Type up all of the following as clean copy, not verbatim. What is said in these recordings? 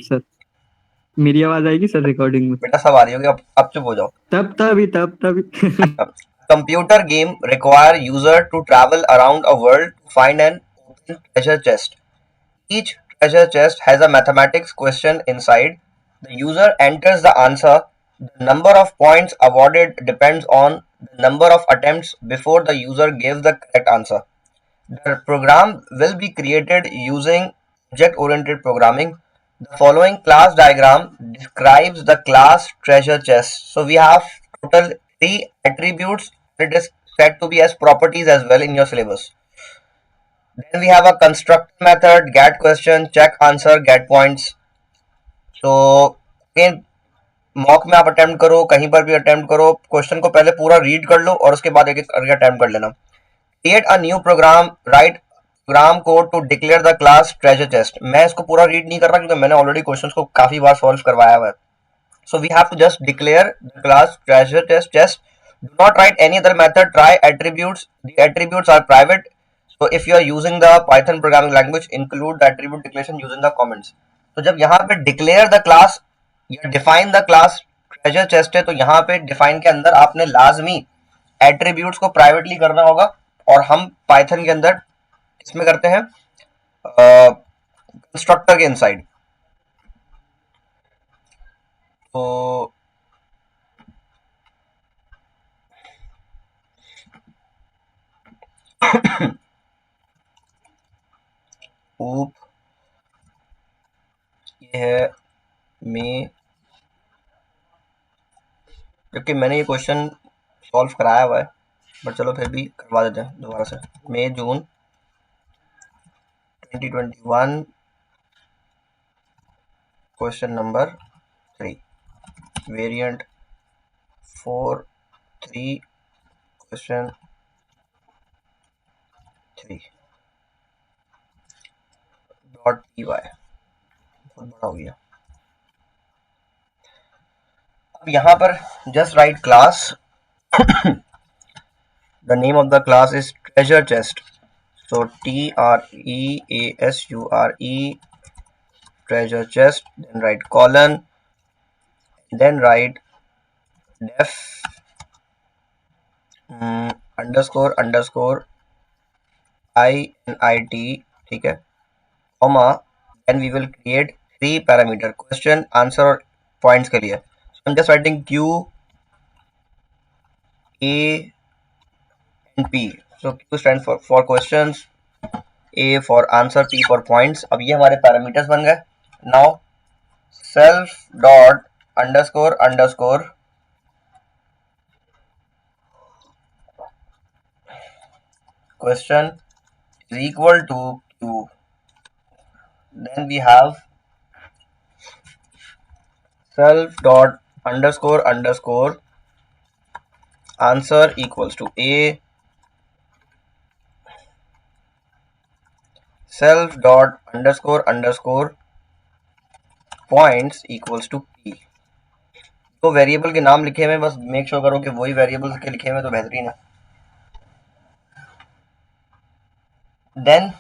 Sir मेरी आवाज आएगी सर रिकॉर्डिंग में? बेटा सब आ रही होगी, अब चुप हो जाओ। तब तभी Computer game require user to travel around a world to find an open treasure chest. Each treasure chest has a mathematics question inside. The user enters the answer. The number of points awarded depends on the number of attempts before the user gives the correct answer. The program will be created using object-oriented programming. The following class diagram describes the class treasure chest. So we have total 3 attributes. It is said to be as properties as well in your syllabus. Then we have a constructor method, get question, check answer, get points. So again mock में आप attempt करो, कहीं पर भी attempt करो, question को पहले पूरा रीड कर लो और उसके बाद एक एक करके अटेम्प्ट कर लेना. Create a new program, write program code to declare the class treasure chest. मैं इसको पूरा रीड नहीं कर रहा क्योंकि मैंने ऑलरेडी क्वेश्चंस को काफी बार सॉल्व करवाया हुआ है. So we have to just declare the class treasure chest. Do not write any other method. Try attributes. The attributes are private. So if you are using the Python programming language, include the attribute declaration using the comments. तो जब यहाँ पे declare the class या define the class treasure chest है, तो यहाँ पे define के अंदर आपने लाजमी attributes को privately करना होगा. और हम Python के अंदर इसमें करते हैं कंस्ट्रक्टर के इनसाइड. तो ऊप ये है मई, क्योंकि मैंने ये क्वेश्चन सॉल्व कराया हुआ है, बट चलो फिर भी करवा देते हैं दोबारा से. मई जून 2021 question number 3, variant 4.3 question 3.py. बहुत बड़ा हो गया. अब यहाँ पर just right class. The name of the class is treasure chest. So TREASURE treasure chest. Then write colon. Then write def underscore underscore INIT. ठीक है, comma. Then we will create 3 parameter question, answer और points के लिए. So I'm just writing Q, A and P. So Q stands for questions, A for answer, P for points. अब ये हमारे parameters बन गए. Now self dot underscore underscore question is equal to Q. Then we have self dot underscore underscore answer equals to A. Self dot underscore underscore points equals to P. तो variable के नाम लिखे हुए, बस make sure करो कि वही variable के लिखे हुए तो बेहतरीन है. देन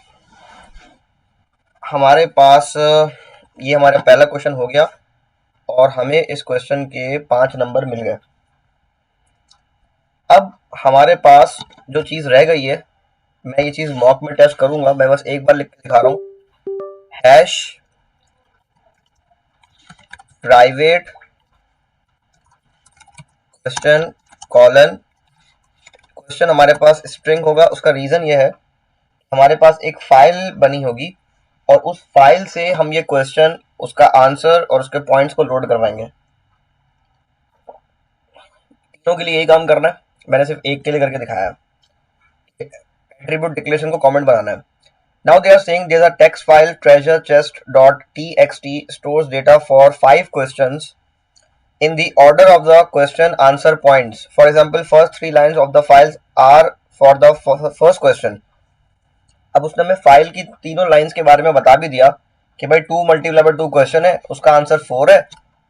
हमारे पास ये हमारा पहला क्वेश्चन हो गया और हमें इस क्वेश्चन के 5 नंबर मिल गए. अब हमारे पास जो चीज रह गई है, मैं ये चीज मॉक में टेस्ट करूंगा, मैं बस एक बार लिख के दिखा रहा हूं. Hash private question colon. Question हमारे पास स्ट्रिंग होगा. उसका रीजन ये है, हमारे पास एक फाइल बनी होगी और उस फाइल से हम ये क्वेश्चन, उसका आंसर और उसके पॉइंट्स को लोड करवाएंगे. तीनों के लिए यही काम करना है, मैंने सिर्फ एक के लिए करके दिखाया. एट्रीब्यूट डिक्लेरेशन को कमेंट बनाना है. Now they are saying there's a text file treasure chest.txt stores data for 5 questions in the order of the question answer points. For example, first 3 lines of the files are for the first question. अब उसने हमें file की तीनों lines के बारे में बता भी दिया कि भाई 2 मल्टीप्लाई बाय 2 क्वेश्चन है, उसका आंसर 4 है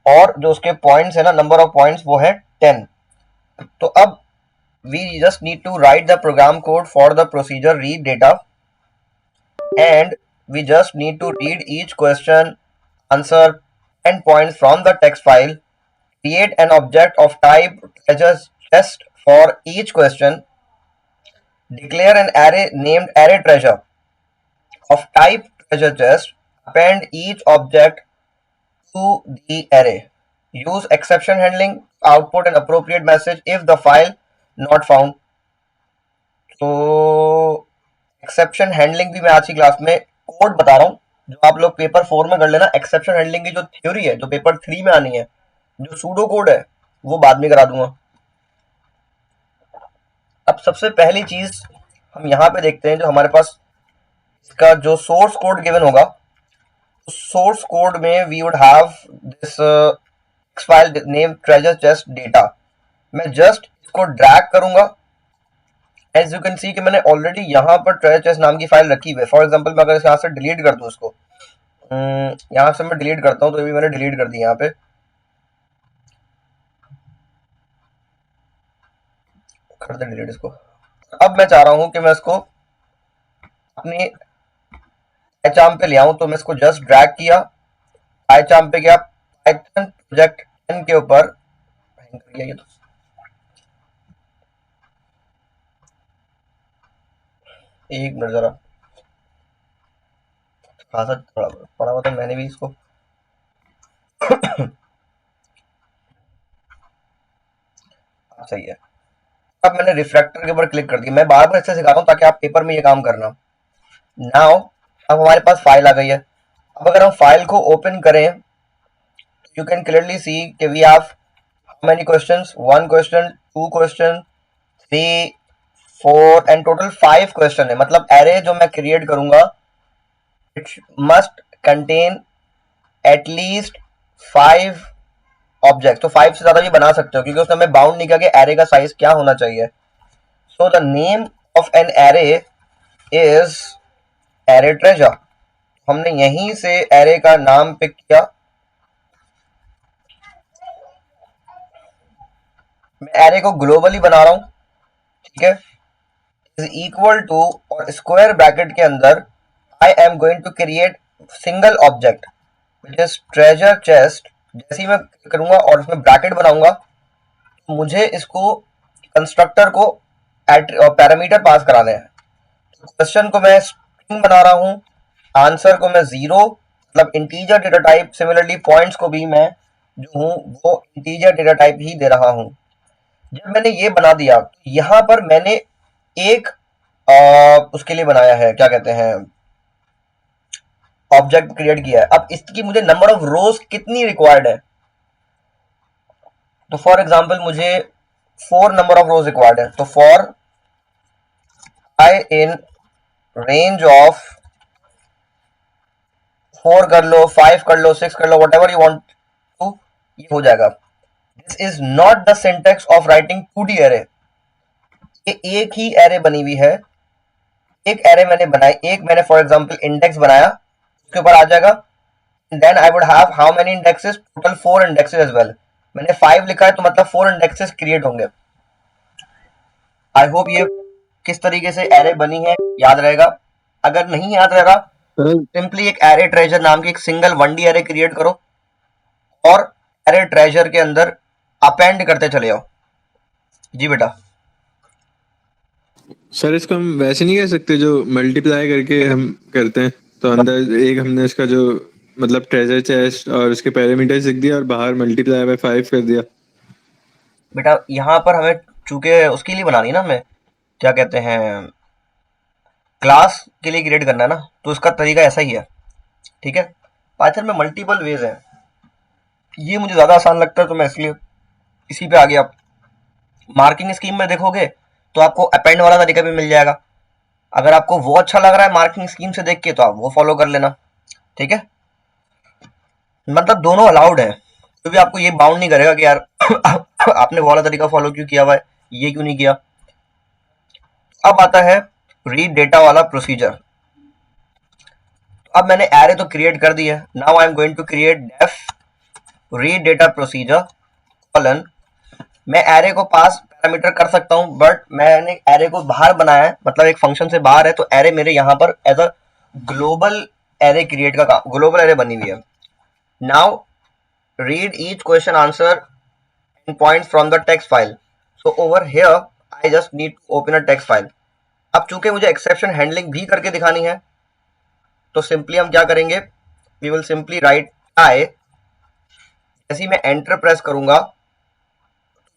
और जो उसके पॉइंट्स है ना, नंबर ऑफ पॉइंट्स, वो है 10. तो अब we just need to write the program code for the procedure read data and we just need to read each question, answer 10 points from the text file. Create an object of type treasure chest for each question. Declare an array named array treasure of type treasure chest. Append each object to the array. Use exception handling to output an appropriate message if the file not found. तो exception handling भी मैं आज की class में code बता रहा हूँ, जो आप लोग पेपर 4 में कर लेना। एक्सेप्शन हैंडलिंग की जो थ्योरी है, जो पेपर 3 में आनी है, जो सूडो कोड है, वो बाद में करा दूंगा। अब सबसे पहली चीज हम यहाँ पे देखते हैं, जो हमारे पास इसका जो सोर्स कोड गिवन होगा, सोर्स कोड में we would have this file name treasure chest data. मैं जस्ट इसको ड्रैग करूंगा। एज यू कैन सी कि मैंने ऑलरेडी यहाँ पर ट्रेजर चेस्ट नाम की फाइल रखी हुई है। फॉर एग्जांपल मैं अगर यहाँ से डिलीट कर दूँ इसको, यहाँ से मैं डिलीट करता हूँ, तो ये भी मैंने डिलीट कर दी यहाँ पे। कर दे डिलीट इसको। अब मैं चाह रहा हूँ कि मैं इसको अपनी पाइचार्म पे ले आऊँ, तो मैं इसको जस्ट ड्रैग किया, पाइचार्म पे गया, पाइथन प्रोजेक्ट 10 के ऊपर ये तो एक मिनट जरा, खासा पड़ा हुआ था मैंने भी इसको। सही है। अब मैंने रिफ्रैक्टर के ऊपर क्लिक कर दिया। मैं बार बार इससे सिखा रहा हूँ ताकि आप पेपर में ये काम करना। नाउ अब हमारे पास फाइल आ गई है। अब अगर हम फाइल को ओपन करें, यू कैन क्लियरली सी कि we have how many questions, 1 question, 2 question, 3, 4 and total 5 question है। मतलब एरे जो मैं क्रिएट करूंगा, it must contain at least 5 object. तो 5 से ज्यादा भी बना सकते हो, क्योंकि उसने हमें बाउंड नहीं किया कि एरे का साइज क्या होना चाहिए। So the name of an array is array treasure. हमने यहीं से एरे का नाम पिक किया। मैं एरे को ग्लोबली बना रहा हूं, ठीक है। इज इक्वल टू और स्क्वायर ब्रैकेट के अंदर I am going to create single object which is treasure chest. जैसे ही मैं करूंगा और उसमें ब्रैकेट बनाऊंगा, तो मुझे इसको कंस्ट्रक्टर को पैरामीटर पास कराने हैं। क्वेश्चन को मैं स्ट्रिंग बना रहा हूं, आंसर को मैं 0 मतलब integer data type, similarly points को भी मैं जो हूं वो इंटीजर डेटा टाइप ही दे रहा हूं। जब मैंने ये बना दिया, तो यहां पर मैंने एक उसके लिए बनाया है, क्या कहते हैं, ऑब्जेक्ट क्रिएट किया है। अब इसकी मुझे नंबर ऑफ रोज कितनी रिक्वायर्ड है, तो फॉर एग्जांपल मुझे 4 नंबर ऑफ रोज रिक्वायर्ड है। तो for i in range of 4 कर लो, 5 कर लो, 6 कर लो, whatever you want to, ये हो जाएगा। This is not the syntax of writing 2D array. ये एक ही एरे बनी हुई है, एक एरे मैंने बनाई, एक मैंने फॉर एग्जांपल इंडेक्स बनाया, उसके ऊपर आ जाएगा। Then I would have how many indexes, total 4 indexes as well. मैंने 5 लिखा है, तो मतलब 4 इंडेक्सेस क्रिएट होंगे। आई होप ये किस तरीके से एरे बनी है याद रहेगा। अगर नहीं याद रह रहा, सिंपली एक एरे ट्रेजर नाम की एक सिंगल 1D एरे क्रिएट करो और एरे ट्रेजर के अंदर अपेंड करते चले जाओ। जी बेटा। सर इसको हम वैसे नहीं कह सकते जो मल्टीप्लाई करके हम करते हैं, तो अंदर एक हमने इसका जो मतलब ट्रेजर चेस्ट और उसके पैरामीटर्स लिख दिया और बाहर मल्टीप्लाई बाय 5 कर दिया। बेटा यहाँ पर हमें चूंकि उसके लिए बनानी ना, हमें क्या कहते हैं, क्लास के लिए क्रिएट करना है ना, तो उसका तरीका ऐसा ही है, ठीक है। पाइथन में मल्टीपल वेज है, ये मुझे ज्यादा आसान लगता है तो मैं इसलिए इसी पे आ गया। मार्किंग स्कीम में देखोगे तो आपको अपेंड वाला तरीका भी मिल जाएगा। अगर आपको वो अच्छा लग रहा है मार्किंग स्कीम से देख के, तो आप वो फॉलो कर लेना, ठीक है। मतलब दोनों अलाउड है, तो भी आपको ये बाउंड नहीं करेगा कि यार आपने वो वाला तरीका फॉलो क्यों किया हुआ है, ये क्यों नहीं किया। अब आता है रीड डेटा वाला प्रोसीजर। अब मैंने एरे तो क्रिएट कर दी है। Now I am going to create def read data procedure colon. मैं एरे को पास पैरामीटर कर सकता हूं, बट मैंने एरे को बाहर बनाया है, मतलब एक फंक्शन से बाहर है, तो एरे मेरे यहाँ पर as a global array create का काम, ग्लोबल एरे बनी हुई है। Now read each question answer and points from the text file. So over here I just need to open a text file. अब चूंकि मुझे एक्सेप्शन हैंडलिंग भी करके दिखानी है तो सिंपली हम क्या करेंगे, we will simply write i, जैसे ही मैं एंटर प्रेस करूंगा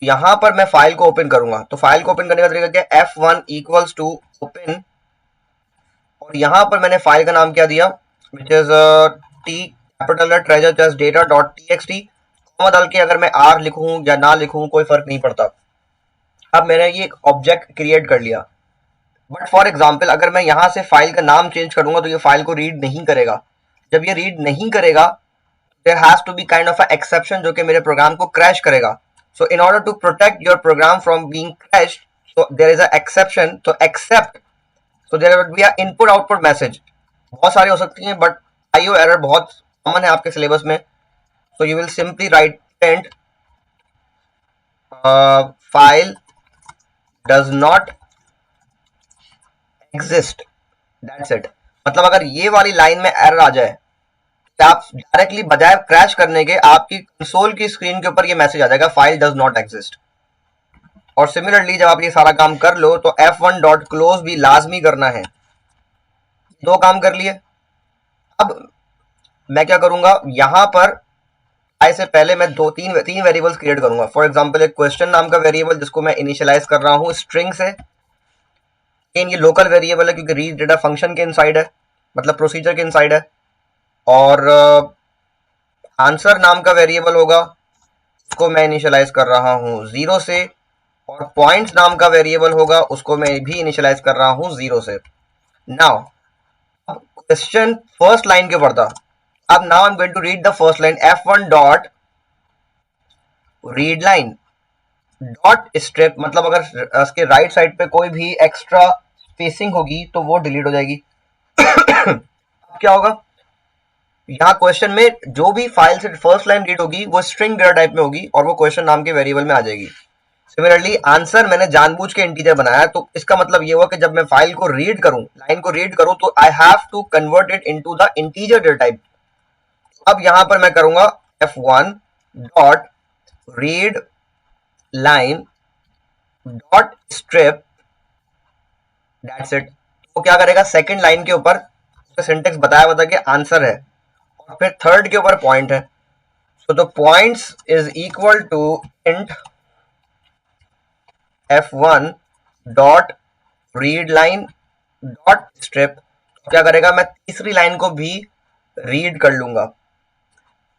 यहां पर मैं फाइल को ओपन करूंगा। तो फाइल को ओपन करने का तरीका क्या है, F1 इक्वल्स टू ओपन, और यहां पर मैंने फाइल का नाम क्या दिया, which is T capital treasure chest data dot TXT, comma डाल के अगर मैं आर लिखूं या ना लिखूं कोई फर्क नहीं पड़ता। अब मैंने ये एक ऑब्जेक्ट क्रिएट कर लिया, बट फॉर एग्जाम्पल अगर मैं यहां से फाइल का नाम चेंज करूंगा तो ये फाइल को रीड नहीं करेगा। जब ये रीड नहीं करेगा there has to be kind of a exception जो कि मेरे प्रोग्राम को क्रैश करेगा। So in order to protect your program from being crashed, so there is a exception, तो except, so there would be a input output message, बहुत सारी हो सकती हैं बट IO एरर बहुत कॉमन है आपके सिलेबस में। so you will simply write print file does not exist, that's it। मतलब अगर ये वाली लाइन में एरर आ जाए तो आप डायरेक्टली बजाय क्रैश करने के आपकी कंसोल की स्क्रीन के ऊपर ये मैसेज आ जाएगा फाइल डज नॉट एग्जिस्ट। और सिमिलरली जब आप ये सारा काम कर लो तो F1 डॉट क्लोज भी लाजमी करना है। दो काम कर लिए। अब मैं क्या करूंगा, यहां पर आई से पहले मैं तीन वेरिएबल्स क्रिएट करूंगा। फॉर एग्जांपल एक क्वेश्चन नाम का वेरिएबल जिसको मैं इनिशियलाइज कर रहा हूं स्ट्रिंग से, लेकिन ये लोकल वेरिएबल है क्योंकि रीड डेटा फंक्शन के इनसाइड है, मतलब प्रोसीजर के इनसाइड है। और आंसर नाम का वेरिएबल होगा, उसको मैं इनिशियलाइज कर रहा हूं 0 से, और पॉइंट्स नाम का वेरिएबल होगा उसको मैं भी इनिशियलाइज कर रहा हूं 0 से। नाउ क्वेश्चन फर्स्ट लाइन के ऊपर था, अब now I am going to read the first line, F1 dot read line dot strip, मतलब अगर उसके राइट साइड पे कोई भी एक्स्ट्रा स्पेसिंग होगी तो वो डिलीट हो जाएगी। अब क्या होगा, यहाँ क्वेश्चन में जो भी फाइल से फर्स्ट लाइन रीड होगी वो स्ट्रिंग डेटा टाइप में होगी और वो क्वेश्चन नाम के वेरिएबल में आ जाएगी। सिमिलरली आंसर मैंने जानबूझ के इंटीजर बनाया, तो इसका मतलब ये हुआ कि जब मैं फाइल को रीड करूं, लाइन को रीड करूं, तो I have to convert it into the integer data type. अब यहां पर मैं करूंगा F1 dot read line dot strip, that's it. तो क्या करेगा, सेकंड लाइन के ऊपर सिंटेक्स बताया हुआ था कि आंसर है, और फिर थर्ड के ऊपर पॉइंट है। So the points is equal to int F1 dot read line dot strip. क्या करेगा, मैं तीसरी लाइन को भी रीड कर लूंगा।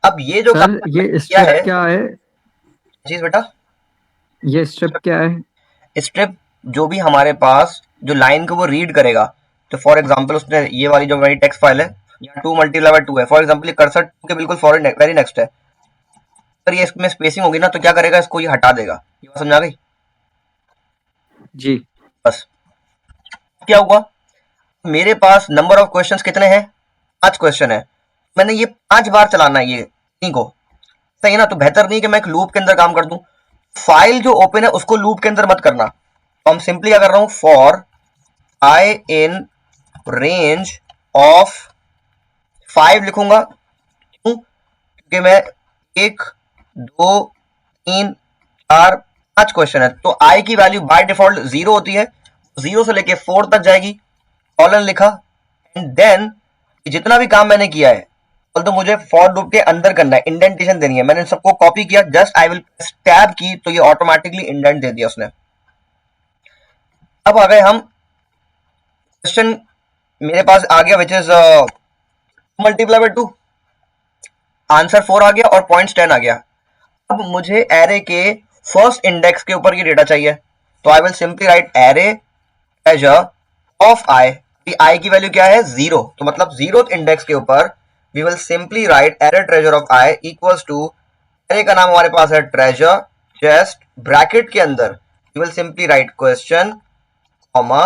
अब ये जो सर ये स्ट्रिप क्या है? चीज बेटा, ये स्ट्रिप क्या है? स्ट्रिप जो भी हमारे पास जो लाइन को वो रीड करेगा, तो फॉर एग्जांपल उसने ये वाली जो मेरी टेक्स्ट फाइल है यहाँ 2 मल्टीप्लाई बाय 2 है, फॉर एग्जांपल ये कर्सर 2 के बिल्कुल वेरी नेक्स्ट है, अगर ये इसमें स्पेसिंग होगी ना तो क्या करेगा, इसको ये हटा देगा। ये बात समझ आ गई जी। बस। क्या हुआ, मेरे पास नंबर ऑफ क्वेश्चंस कितने हैं, 5 क्वेश्चन है, मैंने ये 5 बार चलाना है ये नहीं को, सही है ना। तो बेहतर नहीं कि मैं एक लूप के अंदर काम कर दूं, फाइल जो ओपन है उसको लूप के अंदर मत करना। तो हम सिंपली क्या कर रहा हूं, for i in range of 5 लिखूंगा, क्यों, क्योंकि मैं 1 2 3 4 5 क्वेश्चन है, तो आई की वैल्यू बाय डिफॉल्ट 0 होती है, 0 से लेके 4 तक जाएगी, कॉलन लिखा, एंड देन जितना भी काम मैंने किया है तो मुझे फॉर लूप के अंदर करना है, इंडेंटेशन देनी है। मैंने सबको कॉपी किया, जस्ट आई विल टैब की तो ये ऑटोमेटिकली इंडेंट दे दिया उसने। अब आ गए हम क्वेश्चन मेरे पास आ गया which is multiply by 2, answer 4 आ गया और पॉइंट्स 10 आ गया। अब मुझे एरे के फर्स्ट इंडेक्स के ऊपर ये डेटा चाहिए, तो I will simply write array treasure of i, i की वैल्यू क्या है 0, तो मतलब 0th इंडेक्स के ऊपर we will simply write array treasure of i equals to, array का नाम हमारे पास है ट्रेजर चेस्ट, ब्रैकेट के अंदर we will simply write question comma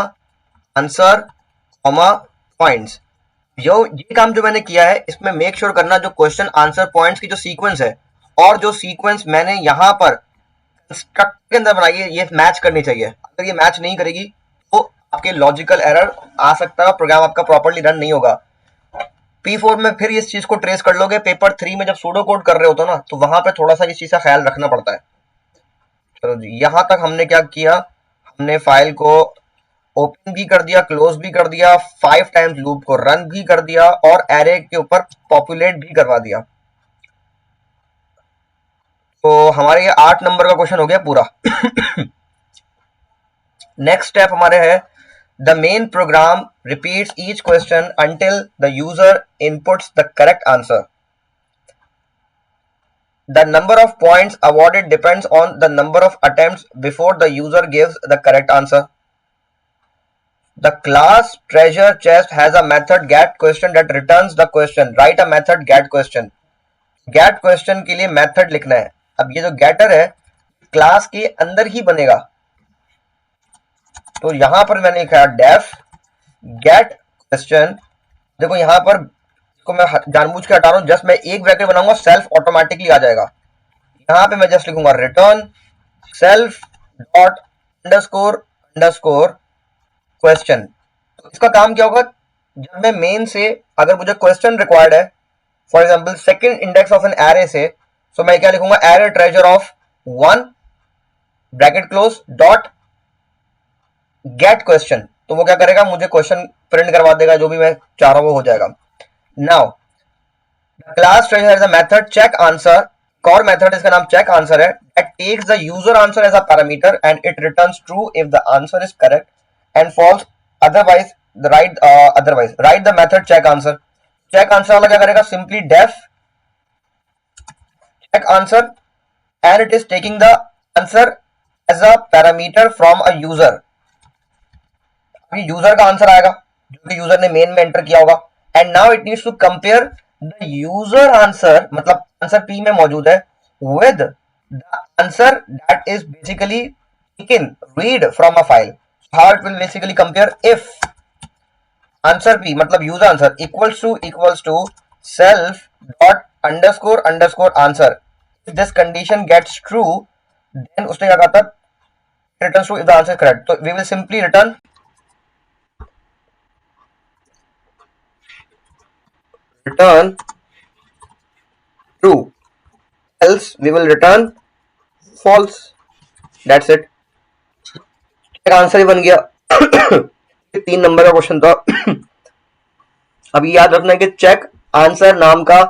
answer comma points. ये काम जो मैंने किया है इसमें मेक श्योर करना जो क्वेश्चन आंसर पॉइंट्स की जो सीक्वेंस है और जो सीक्वेंस मैंने यहां पर कंस्ट्रक्ट के अंदर बनाई है ये मैच करनी चाहिए। अगर ये मैच नहीं करेगी तो आपके लॉजिकल एरर आ सकता है, प्रोग्राम आपका प्रॉपर्ली रन नहीं होगा। P4 में फिर इस चीज को ट्रेस कर लोगे, पेपर 3 में जब सूडो कोड कर रहे होते हो ना, तो वहां पे थोड़ा सा इस चीज का ख्याल रखना पड़ता है। चलो जी, यहां तक हमने क्या किया, हमने फाइल को ओपन भी कर दिया, क्लोज भी कर दिया, 5 टाइम्स लूप को रन भी कर दिया और एरे के ऊपर पॉपुलेट भी करवा दिया। तो हमारे ये 8 नंबर का क्वेश्चन हो गया पूरा। नेक्स्ट स्टेप हमारे है, the main program repeats each question until the user inputs the correct answer. The number of points awarded depends on the number of attempts before the user gives the correct answer. The class treasure chest has a method getQuestion that returns the question. Write a method getQuestion. getQuestion के लिए method लिखना है। अब ये जो getter है class के अंदर ही बनेगा, तो यहां पर मैंने लिखा def getQuestion। देखो यहां पर को मैं जानबूझ के हटा रहा हूं, जस्ट मैं एक ब्रैकेट बनाऊंगा, सेल्फ ऑटोमेटिकली आ जाएगा। यहां पे मैं जस्ट लिखूंगा return self dot underscore underscore question. तो इसका काम क्या होगा, जब मैं मेन से अगर मुझे क्वेश्चन रिक्वायर्ड है, for example second index of an array से, तो मैं क्या लिखूंगा, array treasure of 1 bracket close dot gate question. तो वो क्या करेगा, मुझे क्वेश्चन प्रिंट करवा देगा, जो भी मैं चाह रहा हूं वो हो जाएगा। Now, the class treasure has a method check answer. Core method इसका नाम check answer है, that takes the user answer as a parameter and it returns true if the answer is correct and false otherwise. Write the method check answer. Check answer वाला क्या करेगा, simply def check answer and it is taking the answer as a parameter from a user. अभी user का answer आएगा जो कि user ने main में एंटर किया होगा, and now it needs to compare the user answer, मतलब आंसर P में मौजूद है, with the answer that is basically taken read from a file. How it will basically compare, if answer P मतलब user answer equals to self dot underscore underscore answer, if this condition gets true then उसने क्या कहा था, returns true if the answer is correct. So we will simply return true, else we will return false. That's it. एक answer ही बन गया। 3 number का question था। अभी याद रखना है कि चेक आंसर नाम का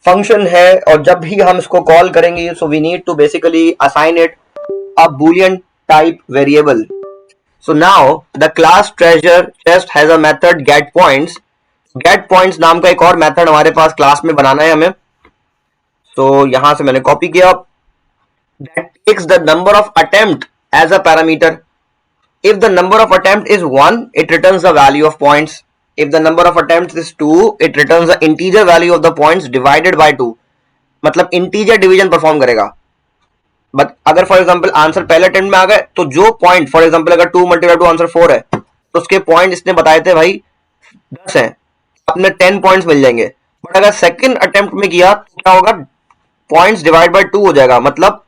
फंक्शन है, और जब भी हम इसको कॉल करेंगे, so we need to basically assign it a Boolean type variable. So now the class treasure chest has a method get points. Get points नाम का एक और मेथड हमारे पास क्लास में बनाना है हमें, तो यहां से मैंने कॉपी किया। That takes the number of attempt as a parameter. If the number of attempt is 1 it returns the value of points. If the number of attempt is 2 it returns the integer value of the points divided by 2, मतलब integer division perform करेगा। But अगर for example answer पहले attempt में आ गए, तो जो point, for example अगर 2 × 2 आंसर 4 है, तो उसके पॉइंट इसने बताए थे भाई 10 है, अपने 10 पॉइंट्स मिल जाएंगे। बट अगर सेकंड अटेम्प्ट में किया तो क्या होगा, पॉइंट्स डिवाइड बाय 2 हो जाएगा, मतलब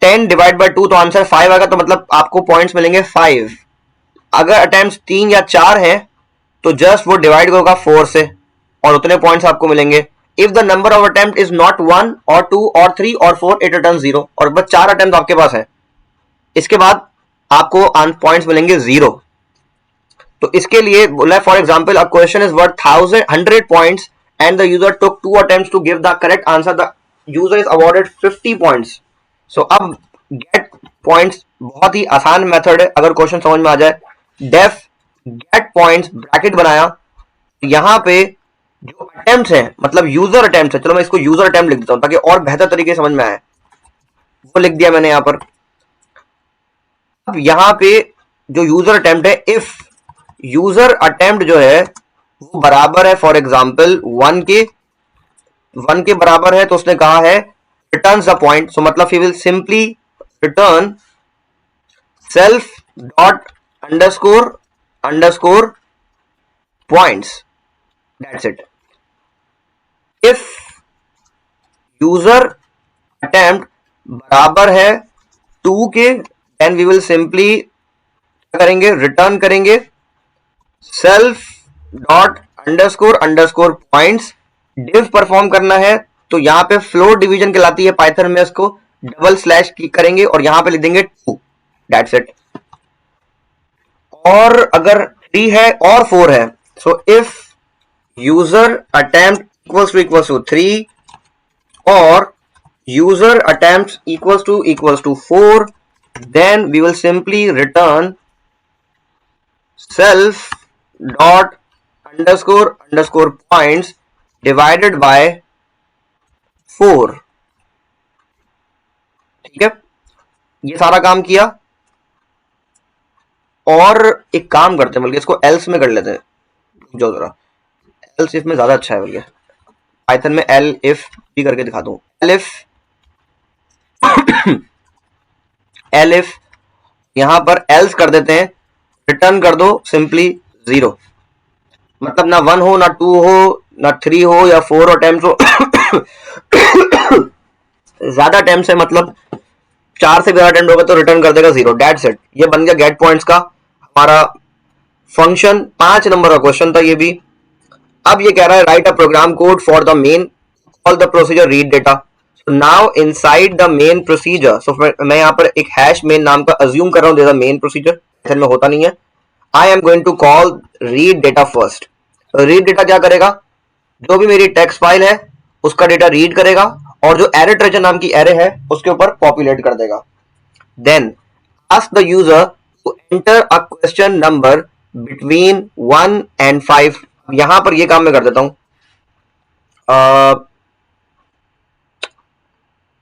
10 डिवाइड बाय 2 तो आंसर 5 आएगा, तो मतलब आपको पॉइंट्स मिलेंगे 5। अगर अटेम्प्ट 3 या 4 है तो जस्ट वो डिवाइड होगा 4 से और उतने पॉइंट्स आपको मिलेंगे। If the number of attempt is not 1 और 2 और 3 और 4 इट रिटर्न 0, और बस 4 अटेम्प्ट आपके पास है, इसके बाद आपको पॉइंट्स मिलेंगे 0। तो इसके लिए बोला, for example a question is worth 100 points and the user took 2 attempts to give the correct answer, the user is awarded 50 points. So अब गेट पॉइंट्स बहुत ही आसान मेथड है, अगर क्वेश्चन समझ में आ जाए। डेफ गेट पॉइंट्स ब्रैकेट बनाया, यहां पे जो अटेम्प्ट्स हैं मतलब यूजर अटेम्प्ट्स है, चलो मैं इसको यूजर अटेम्प्ट लिख देता हूं ताकि और बेहतर तरीके से समझ में आए, वो लिख दिया मैंने यहां पर। अब यहां पे जो यूजर अटेम्प्ट है, इफ यूजर अटेम्प्ट जो है वो बराबर है फॉर एग्जांपल 1 के बराबर है, तो उसने कहा है रिटर्न्स द पॉइंट। सो मतलब he will simply return self dot underscore underscore points, that's it. If user attempt बराबर है 2 के, देन वी विल सिंपली करेंगे, रिटर्न करेंगे self dot underscore underscore points, div perform करना है तो यहाँ पे फ्लोट डिवीजन कहलाती है पाइथन में, इसको डबल स्लैश क्लिक करेंगे और यहाँ पे लिख देंगे 2, दैट्स इट। और अगर 3 है और 4 है, so if user attempt equals to 3 और user attempts equals to 4, then we will simply return self dot underscore points divided by 4। ठीक है, ये सारा काम किया। और एक काम करते हैं, बल्कि इसको else में कर लेते हैं, जो जरा else if में ज्यादा अच्छा है, बल्कि पाइथन में एल इफ भी करके दिखा दूं। एल इफ यहां पर एल्स कर देते हैं, रिटर्न कर दो सिंपली 0, मतलब ना 1 हो, ना 2 हो, ना 3 हो या 4 अटेम्प्ट हो। ज्यादा अटेम्प्ट है, मतलब 4 से ज्यादा अटेम्प्ट होगा तो रिटर्न कर देगा 0, दैट्स इट। ये बन गया गेट पॉइंट्स का हमारा फंक्शन। 5 नंबर का क्वेश्चन था ये भी। अब ये कह रहा है write a program code for the main, call the procedure read data. Now inside the main procedure, so मैं यहाँ पर एक हैश मेन नाम का अज्यूम कर रहा हूँ, देयर मेन प्रोसीजर, पाइथन में होता नहीं है। I am going to call read data first. Read data क्या करेगा, जो भी मेरी टेक्स्ट फाइल है उसका डेटा रीड करेगा और जो एरे ट्रेजर नाम की एरे है उसके ऊपर पॉपुलेट कर देगा। Then ask the user to enter a question number between 1 and 5। यहां पर ये काम मैं कर देता हूं,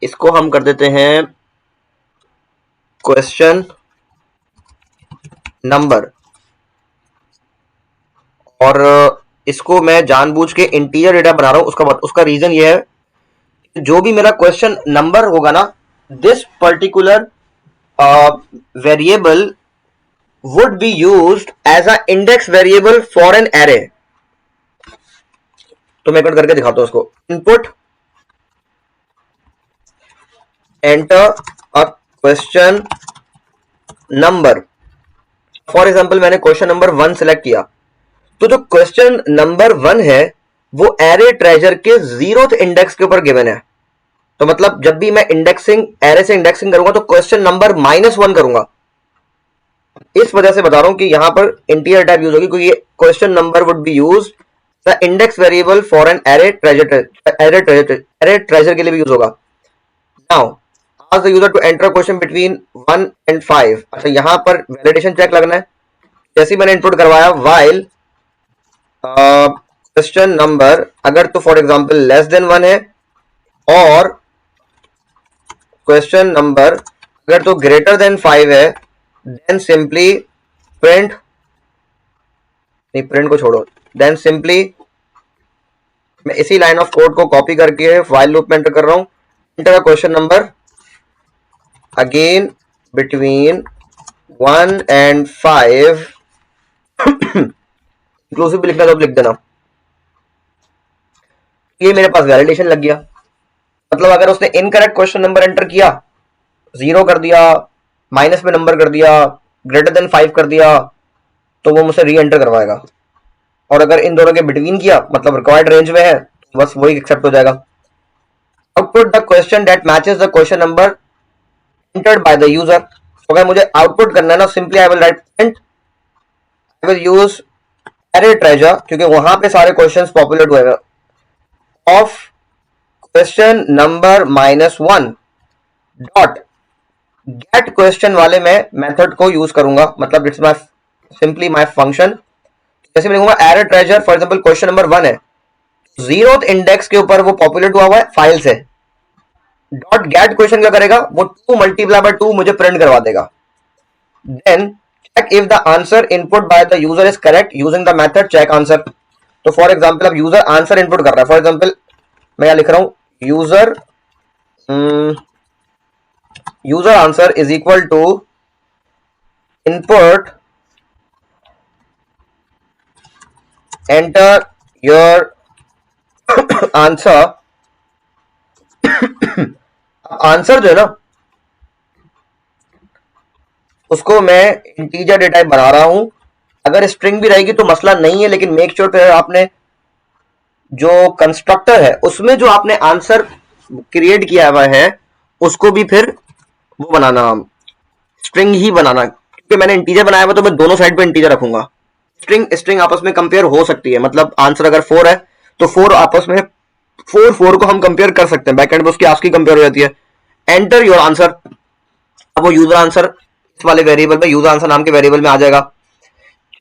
इसको हम कर देते हैं क्वेश्चन नंबर, और इसको मैं जानबूझ के इंटीजर डेटा बना रहा हूं। उसका रीजन ये है, जो भी मेरा क्वेश्चन नंबर होगा ना, this particular variable would be used as a index variable for an array। तो मैं करके दिखाता हूं उसको। Input enter a question number, for example मैंने क्वेश्चन नंबर 1 सिलेक्ट किया, तो जो क्वेश्चन नंबर 1 है वो एरे ट्रेजर के 0th इंडेक्स के ऊपर गिवन है। तो मतलब जब भी मैं इंडेक्सिंग, एरे से इंडेक्सिंग करूंगा तो क्वेश्चन नंबर -1 करूंगा। इस वजह से बता रहा हूं कि यहां पर इंटीजर टाइप यूज होगी, क्योंकि ये question number would be used the index variable for an array treasure के लिए भी यूज होगा। Now ask the user to enter question between 1 and 5। अच्छा, यहां पर वैलिडेशन चेक लगना है। जैसे मैंने इनपुट करवाया व्हाइल क्वेश्चन नंबर, अगर तो फॉर एग्जांपल लेस देन 1 है, और क्वेश्चन नंबर अगर तो ग्रेटर देन 5 है, देन सिंपली प्रिंट, नहीं प्रिंट को छोड़ो, देन सिंपली मैं इसी लाइन ऑफ कोड को कॉपी करके व्हाइल लूप में एंटर कर रहा हूं। Enter question number again between 1 and 5, inclusive भी लिखना तो लिख देना। ये मेरे पास वैलिडेशन लग गया। मतलब अगर उसने इनकरेक्ट क्वेश्चन नंबर एंटर किया, 0 कर दिया, माइनस में नंबर कर दिया, ग्रेटर देन 5 कर दिया, तो वो मुझसे री एंटर करवाएगा। और अगर इन दोनों के बिटवीन किया, मतलब रिक्वायर्ड रेंज में है, तो बस वही एक्सेप्ट हो जाएगा। Output the question that matches the question number entered by the user. तो अगर मुझे आउटपुट करना है ना, simply I will right print, I will use array treasure, क्योंकि वहां पे सारे क्वेश्चंस पॉपुलेट हुए हैं, of question number -1 dot gate question वाले में मेथड को यूज करूंगा। मतलब it's my simply my function. जैसे मैं लिखूंगा array treasure, for example question number 1 है, 0th इंडेक्स के ऊपर वो पॉपुलेट हुआ है फाइल से, डॉट गेट क्वेश्चन क्या करेगा, वो 2 मल्टीप्लाई बाय 2 मुझे प्रिंट करवा देगा। Then check if the answer input by the user is correct using the method check answer. तो फॉर एग्जांपल अब यूजर आंसर इनपुट कर रहा है, फॉर एग्जांपल मैं यहां लिख रहा हूं user answer is equal to input enter your answer. Answer जो है ना, उसको मैं इंटीजर डेटा टाइप बना रहा हूं। अगर स्ट्रिंग भी रहेगी तो मसला नहीं है, लेकिन मेक श्योर फिर आपने जो कंस्ट्रक्टर है उसमें जो आपने आंसर क्रिएट किया हुआ है उसको भी फिर वो बनाना, स्ट्रिंग ही बनाना, क्योंकि मैंने इंटीजर बनाया हुआ तो मैं दोनों साइड पे इंटीजर रखूंगा। स्ट्रिंग आपस में कंपेयर हो सकती है, मतलब आंसर अगर 4 है तो 4 आपस में 4 को हम कंपेयर कर सकते हैं, बैक एंड पे उसकी आस्की कंपेयर हो जाती है। एंटर योर आंसर, अब वो यूजर आंसर इस वाले वेरिएबल में, यूजर आंसर नाम के वेरिएबल में आ जाएगा।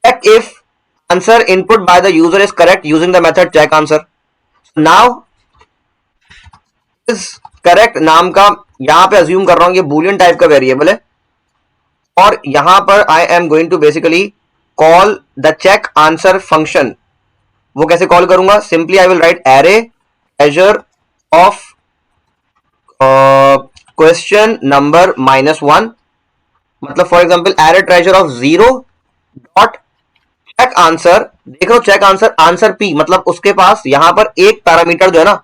Check if answer input by the user is correct using the method check answer. Now इस करेक्ट नाम का यहां पे अज्यूम कर रहा हूं ये बूलियन टाइप का वेरिएबल है, और यहां पर I am going to basically call the check answer function. वो कैसे कॉल करूंगा? Simply I will write array treasure of question number -1, मतलब for example array treasure of 0 dot check answer. देखो चेक आंसर, आंसर पी, मतलब उसके पास यहां पर एक पैरामीटर जो है ना,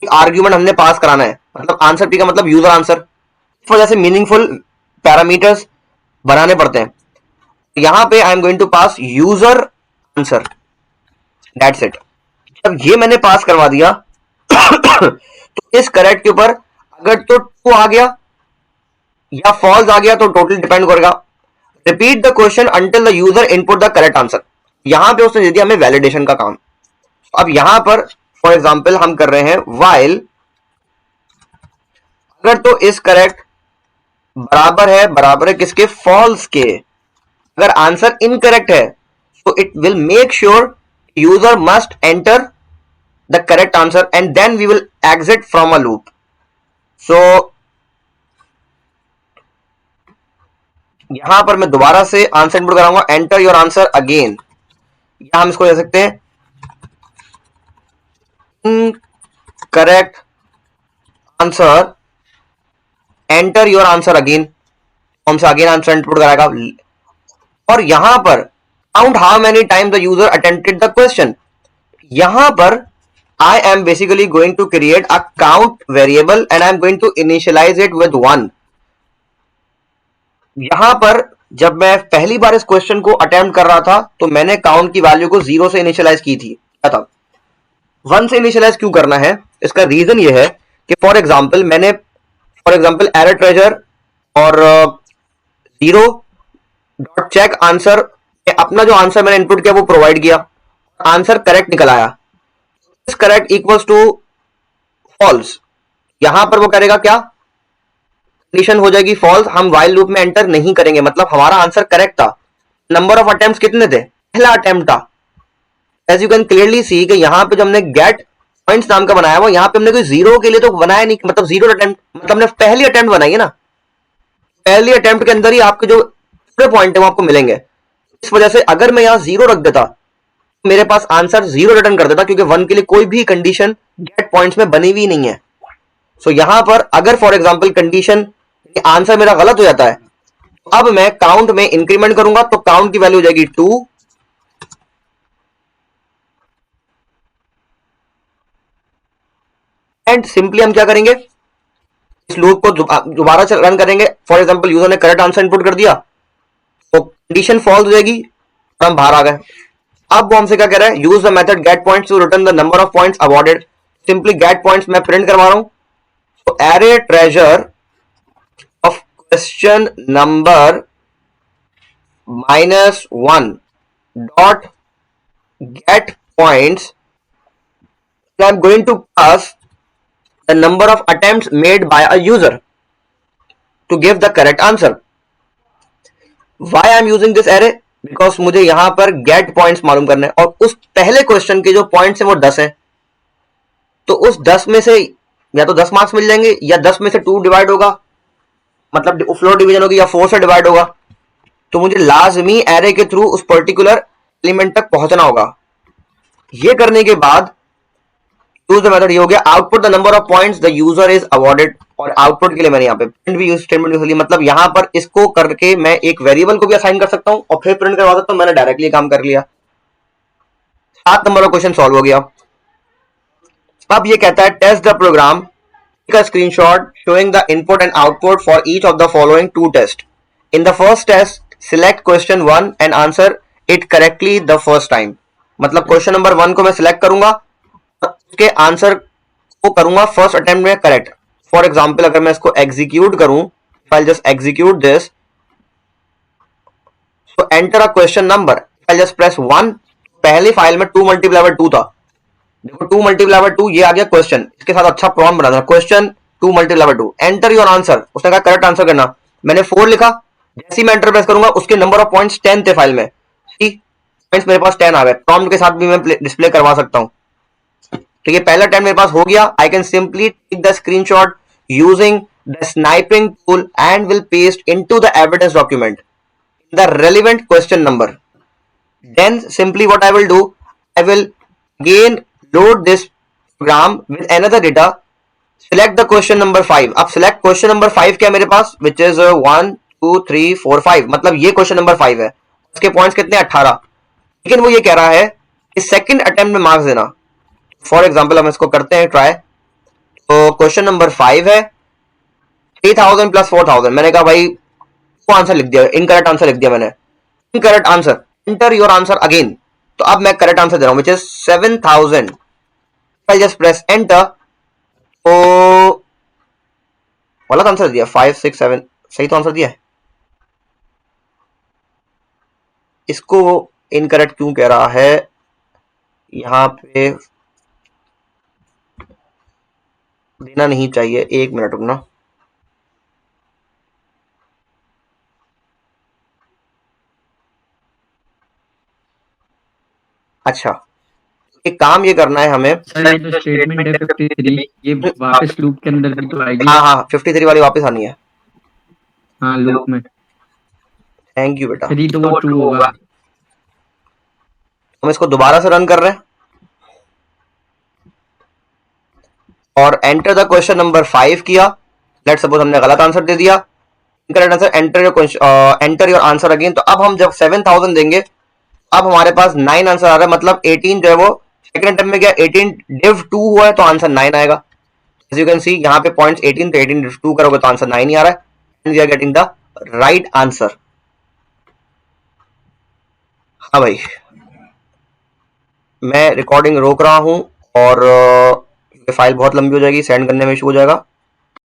आर्ग्यूमेंट हमने पास कराना है, मतलब आंसर पी का मतलब यूजर आंसर। इस वजह से मीनिंगफुल पैरामीटर्स बनाने पड़ते हैं। यहां पे I am going to pass user answer, that's it. जब ये मैंने पास करवा दिया तो इस करेक्ट के ऊपर अगर तो ट्रू आ गया या फॉल्स आ गया तो टोटल डिपेंड करेगा। Repeat the question until the user input the correct answer. यहां पे उसने दे दिया हमें वैलिडेशन का काम। अब यहां पर फॉर एग्जांपल हम कर रहे हैं व्हाइल, अगर तो इस करेक्ट बराबर है किसके? फॉल्स के। अगर आंसर इनकरेक्ट है तो it will make sure user must enter the correct answer and then we will exit from a loop. So यहां पर मैं दोबारा से आंसर इनपुट कराऊंगा, एंटर योर आंसर अगेन, या हम इसको कह सकते हैं correct answer, enter your answer again, हमसे अगेन आंसर इनपुट कराएगा। और यहां पर count how many time the user attempted the question. यहां पर I am basically going to create a count variable and I am going to initialise it with 1। यहां पर जब मैं पहली बार इस क्वेश्चन को अटेम्प्ट कर रहा था तो मैंने काउंट की वैल्यू को 0 से इनिशियलाइज की थी, क्या था? 1 से इनिशियलाइज क्यों करना है? इसका रीजन ये है कि फॉर एग्जांपल मैंने एरर ट्रेजर और 0 डॉट चेक आंसर, अपना जो आंसर मैंने इनपुट किया वो प्रोवाइड किया, आंसर करेक्ट निकल आया, इस करेक्ट इक्वल्स टू फॉल्स। यहां पर वो करेगा क्या? कंडीशन हो जाएगी फॉल्स, हम व्हाइल लूप में एंटर नहीं करेंगे, मतलब हमारा आंसर करेक्ट था। नंबर ऑफ अटेम्प्ट्स कितने थे? पहला अटेम्प्ट था। As you can clearly see कि यहां पे जो हमने गेट पॉइंट्स नाम का बनाया वो यहां पे हमने कोई 0 के लिए तो बनाया नहीं, मतलब 0 अटेम्प्ट, मतलब हमने पहली अटेम्प्ट बनाई है ना, पहली अटेम्प्ट के अंदर ही आपके जो पूरे पॉइंट है वो आपको मिलेंगे। इस वजह से अगर मैं यहां 0 रख देता मेरे पास आंसर 0 रिटर्न कर देता, क्योंकि 1 के लिए कोई भी कंडीशन गेट पॉइंट्स में बनी हुई नहीं है। सो यहां पर अगर फॉर एग्जांपल कंडीशन आंसर मेरा गलत हो जाता है, अब मैं काउंट में इंक्रीमेंट करूंगा तो काउंट की वैल्यू हो जाएगी 2, एंड सिंपली हम क्या करेंगे, इस लूप को दोबारा रन करेंगे। फॉर एग्जांपल यूजर ने करेक्ट आंसर इनपुट कर दिया तो कंडीशन फॉल्स हो जाएगी, हम बाहर आ गए। अब वो हमसे क्या कह रहा है? Use the method get points to return the number of points awarded. Simply get points मैं प्रिंट करवा रहा हूं, तो array treasure of question number -1 dot get points, I am going to pass the number of attempts made by a user to give the correct answer. Why I am using this array? Because मुझे यहां पर get points मालूम करना है, और उस पहले question के जो पॉइंट्स हैं वो 10 हैं, तो उस 10 में से या तो 10 मार्क्स मिल जाएंगे या 10 में से 2 डिवाइड होगा, मतलब फ्लोर डिवीजन होगी, या 4 से डिवाइड होगा। तो मुझे लाजमी एरे के थ्रू उस पर्टिकुलर एलिमेंट तक पहुंचना होगा। ये करने के बाद यूज द मेथड, ये हो गया output the number of points the user is awarded. और आउटपुट के लिए मैंने यहाँ पे प्रिंट भी यूज स्टेटमेंट यूज लिया, मतलब यहाँ पर इसको करके मैं एक वेरिएबल को भी असाइन कर सकता हूँ और फिर प्रिंट करवा सकता हूँ। मैंने डायरेक्टली काम कर लिया, 7 नंबर का क्वेश्चन सॉल्व हो गया। अब ये कहता है test the program, take a screenshot showing the input and output for each of the following 2 test. In the first test select question 1 and answer it correctly the first time. मतलब question number 1 को मैं select करूंगा, उसके answer को करूंगा first attempt में correct. For example अगर मैं इसको एग्जीक्यूट करूं, I'll just execute this. So enter a question number. I'll just press 1. पहली फाइल में 2 मल्टीप्लाई बाय 2 था, देखो 2 मल्टीप्लाई बाय 2 ये आ गया क्वेश्चन, इसके साथ अच्छा प्रॉम्प्ट बना था, question 2 multiply by 2, enter your answer. उसने कहा करेक्ट आंसर करना, मैंने 4 लिखा, जैसे ही मैं एंटर प्रेस करूंगा उसके नंबर ऑफ पॉइंट्स 10 थे फाइल में, पॉइंट्स मेरे पास 10 आ गए। प्रॉम्प्ट के साथ भी मैं डिस्प्ले करवा सकता हूं। तो ये पहला अटेम्प्ट मेरे पास हो गया। I can simply take the screenshot using the sniping tool and will paste into the evidence document the relevant question number. Then simply what I will do, I will again load this program with another data, select the question number 5. अब select question number 5 क्या मेरे पास, which is 1 2 3 4 5, मतलब ये question number 5 है, उसके points कितने 18, लेकिन वो ये कह रहा है कि सेकंड अटेम्प्ट में मार्क्स देना। फॉर एग्जाम्पल हम इसको करते हैं ट्राई। तो क्वेश्चन नंबर 5 है 3000 प्लस 4000, मैंने कहा भाई वो आंसर लिख दिया, इनकरेक्ट आंसर लिख दिया मैंने, incorrect answer, enter your answer again. तो अब मैं करेक्ट आंसर दे रहा हूं which is 7000। I just press enter, तो गलत आंसर दिया 5 6 7, सही तो आंसर दिया है, इसको इनकरेक्ट क्यों कह रहा है, यहां पे देना नहीं चाहिए, एक मिनट रुकना। अच्छा, एक काम ये करना है हमें, सर ये जो स्टेटमेंट है 53 ये वापस लूप के अंदर भी तो आएगी। हाँ 53 वाली वापस आनी है। हाँ लूप में। थैंक यू बेटा। 3 तो वो ट्रू होगा। हम इसको दोबारा से रन कर रहे हैं और एंटर द क्वेश्चन नंबर 5 किया। लेट्स सपोज हमने गलत आंसर दे दिया, incorrect answer, enter your answer again. तो अब हम जब 7000 देंगे, अब हमारे पास 9 आंसर आ रहा है, मतलब 18 जो है वो सेकंड अटेम्प्ट में गया, 18 डिव 2 हुआ है तो आंसर 9 आएगा। एज यू कैन सी यहाँ पे पॉइंट्स 18 थे, 18 डिव 2 करोगे तो आंसर 9 ही आ रहा है, and we are getting the right answer. हाँ भाई, मैं रिकॉर्डिंग रोक रहा हूं और ये फाइल बहुत लंबी हो जाएगी, सेंड करने में इशू हो जाएगा।